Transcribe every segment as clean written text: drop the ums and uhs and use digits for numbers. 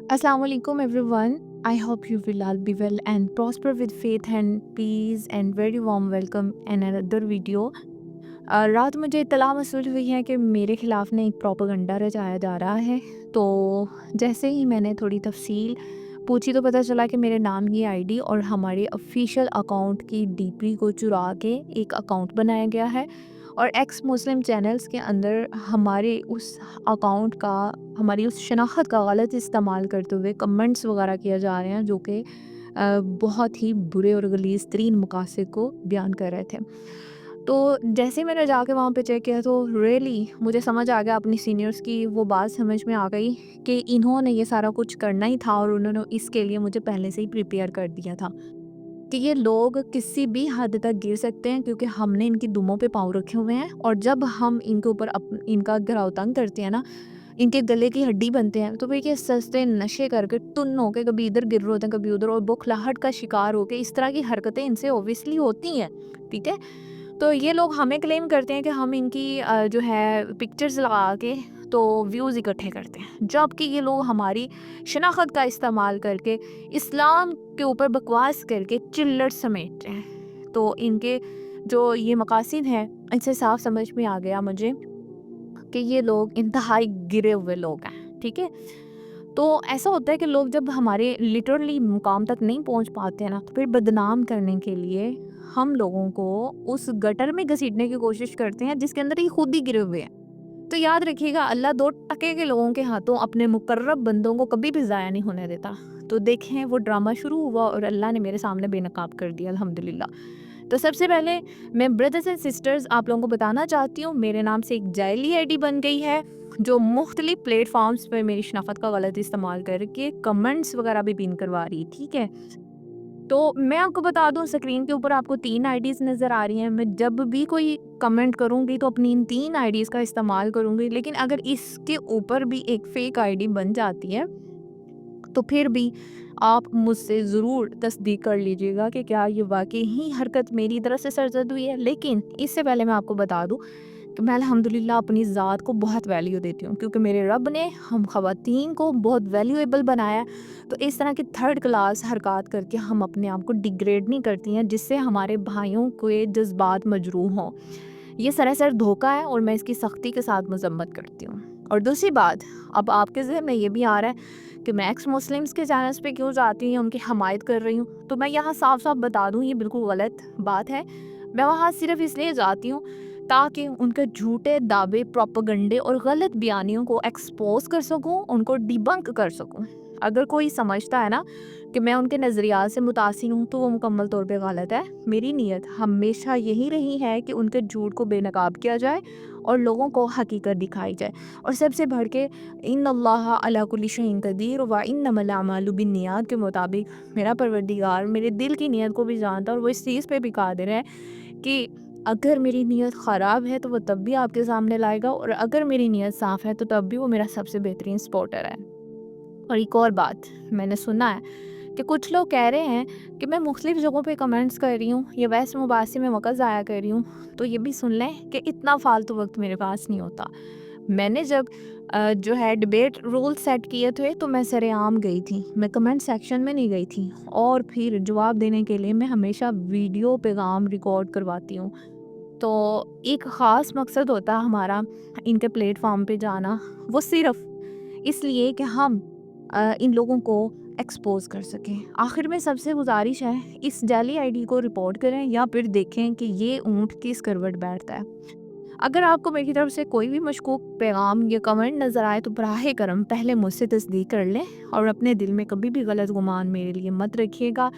Assalamualaikum everyone. I hope you will all be well and prosper with faith and peace and very warm welcome in another video. रात मुझे इत्तला मौसूल हुई है कि मेरे ख़िलाफ़ ना एक प्रोपेगेंडा रचाया जा रहा है। तो जैसे ही मैंने थोड़ी तफ़सील पूछी तो पता चला कि मेरे नाम की आईडी और हमारे ऑफ़िशियल अकाउंट की डीपी को चुरा के एक अकाउंट बनाया गया है और एक्स मुस्लिम चैनल्स के अंदर हमारे उस अकाउंट का, हमारी उस शनाख्त का गलत इस्तेमाल करते हुए कमेंट्स वगैरह किए जा रहे हैं जो कि बहुत ही बुरे और गलीज़ तरीन मकासद को बयान कर रहे थे। तो जैसे ही मैंने जाके वहाँ पे चेक किया तो रियली मुझे समझ आ गया, अपनी सीनियर्स की वो बात समझ में आ गई कि इन्होंने ये सारा कुछ करना ही था और उन्होंने इसके लिए मुझे पहले से ही प्रिपेयर कर दिया था कि ये लोग किसी भी हद तक गिर सकते हैं क्योंकि हमने इनकी दुमों पे पाँव रखे हुए हैं और जब हम इनके ऊपर इनका घेराव तंग करते हैं ना, इनके गले की हड्डी बनते हैं, तो ये सस्ते नशे करके टुन्न होके कभी इधर गिर रहे होते हैं कभी उधर और बुखलाहट का शिकार होके इस तरह की हरकतें इनसे ओबियसली होती हैं। ठीक है, तो ये लोग हमें क्लेम करते हैं कि हम इनकी जो है पिक्चर्स लगा के तो व्यूज़ इकट्ठे करते हैं, जबकि ये लोग हमारी शनाख्त का इस्तेमाल करके इस्लाम के ऊपर बकवास करके चिल्लड़ समेट रहे हैं। तो इनके जो ये मकासद हैं इनसे साफ समझ में आ गया मुझे कि ये लोग इंतहाई गिरे हुए लोग हैं। ठीक है, तो ऐसा होता है कि लोग जब हमारे लिटरली मुकाम तक नहीं पहुंच पाते हैं ना, तो फिर बदनाम करने के लिए हम लोगों को उस गटर में घसीटने की कोशिश करते हैं जिसके अंदर ये खुद ही गिरे हुए हैं। तो याद रखिएगा, अल्लाह 2 टके के लोगों के हाथों अपने मुकर्रब बंदों को कभी भी ज़ाया नहीं होने देता। तो देखें, वो ड्रामा शुरू हुआ और अल्लाह ने मेरे सामने बेनकाब कर दिया, अल्हम्दुलिल्लाह। तो सबसे पहले मैं ब्रदर्स एंड सिस्टर्स आप लोगों को बताना चाहती हूँ, मेरे नाम से एक जाली आईडी बन गई है जो मुख्तलिफ प्लेटफॉर्म्स पे मेरी शनाख्त का गलत इस्तेमाल करके कमेंट्स वगैरह भी पिन करवा रही। ठीक है, तो मैं आपको बता दूं, स्क्रीन के ऊपर आपको 3 आईडीज़ नज़र आ रही हैं। मैं जब भी कोई कमेंट करूंगी तो अपनी इन 3 आईडीज़ का इस्तेमाल करूंगी, लेकिन अगर इसके ऊपर भी एक फ़ेक आईडी बन जाती है तो फिर भी आप मुझसे ज़रूर तस्दीक कर लीजिएगा कि क्या ये वाकई ही हरकत मेरी तरफ से सरजद हुई है। लेकिन इससे पहले मैं आपको बता दूं कि मैं अल्हम्दुलिल्लाह अपनी ज़ात को बहुत वैल्यू देती हूँ क्योंकि मेरे रब ने हम ख़वातीन को बहुत वैल्यूएबल बनाया है। तो इस तरह की थर्ड क्लास हरकत करके हम अपने आप को डिग्रेड नहीं करती हैं जिससे हमारे भाइयों के जज्बात मजरूह हों। ये सरासर धोखा है और मैं इसकी सख्ती के साथ मजम्मत करती हूँ। और दूसरी बात, अब आपके ज़हन में ये भी आ रहा है कि मैं एक्स मुस्लिम्स के चैनल्स पे क्यों जाती हूँ, उनकी हमायत कर रही हूँ। तो मैं यहाँ साफ साफ बता दूँ, ये बिल्कुल गलत बात है। मैं वहाँ सिर्फ इसलिए जाती हूँ ताकि उनके झूठे दावे, प्रोपेगेंडे और गलत बयानियों को एक्सपोज कर सकूं, उनको डिबंक कर सकूं। अगर कोई समझता है ना कि मैं उनके नज़रियात से मुतासिर हूँ तो वो मुकम्मल तौर पे गलत है। मेरी नीयत हमेशा यही रही है कि उनके झूठ को बेनकाब किया जाए और लोगों को हकीकत दिखाई जाए। और सबसे बढ़ के इन्नल्लाह अला कुल्ली शैइन कदीर व इन्नमल अमालु बिन्नियात के मुताबिक मेरा परवरदिगार मेरे दिल की नीयत को भी जानता और वो इस चीज़ पे भी कादिर है कि अगर मेरी नीयत ख़राब है तो वो तब भी आपके सामने लाएगा और अगर मेरी नीयत साफ़ है तो तब भी वो मेरा सबसे बेहतरीन सपोर्टर है। और एक और बात, मैंने सुना है कि कुछ लोग कह रहे हैं कि मैं मुख्तलिफ़ जगहों पे कमेंट्स कर रही हूँ या वैसे मुबासे में वक़्त ज़ाया कर रही हूँ। तो ये भी सुन लें कि इतना फ़ालतू वक़्त मेरे पास नहीं होता। मैंने जब जो है डिबेट रूल सेट किए थे तो मैं सरेआम गई थी, मैं कमेंट सेक्शन में नहीं गई थी। और फिर जवाब देने के लिए मैं हमेशा वीडियो पैगाम रिकॉर्ड करवाती हूँ। तो एक ख़ास मकसद होता है हमारा इनके प्लेटफॉर्म पे जाना, वो सिर्फ़ इसलिए कि हम इन लोगों को एक्सपोज़ कर सकें। आखिर में सबसे गुजारिश है, इस जाली आईडी को रिपोर्ट करें या फिर देखें कि ये ऊँट किस करवट बैठता है। अगर आपको मेरी तरफ से कोई भी मशकूक पैगाम या कमेंट नज़र आए तो बराहे करम पहले मुझसे तस्दीक कर लें और अपने दिल में कभी भी गलत गुमान मेरे लिए मत रखिएगा।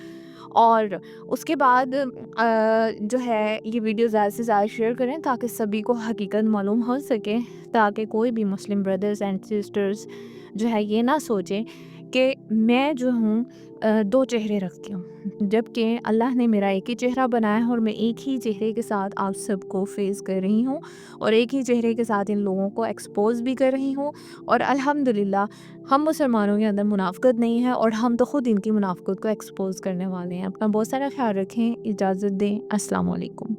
और उसके बाद जो है ये वीडियो ज़्यादा से ज़्यादा शेयर करें ताकि सभी को हकीकत मालूम हो सके, ताकि कोई भी मुस्लिम ब्रदर्स एंड सिस्टर्स जो है ये ना सोचें कि मैं जो हूँ 2 चेहरे रखती हूँ, जबकि अल्लाह ने मेरा एक ही चेहरा बनाया है और मैं एक ही चेहरे के साथ आप सबको फेस कर रही हूँ और एक ही चेहरे के साथ इन लोगों को एक्सपोज़ भी कर रही हूँ। और अल्हम्दुलिल्लाह हम मुसलमानों के अंदर मुनाफ़िक़त नहीं है और हम तो ख़ुद इनकी मुनाफ़िक़त को एक्सपोज़ करने वाले हैं। अपना बहुत सारा ख़्याल रखें, इजाज़त दें। अस्सलाम वालेकुम।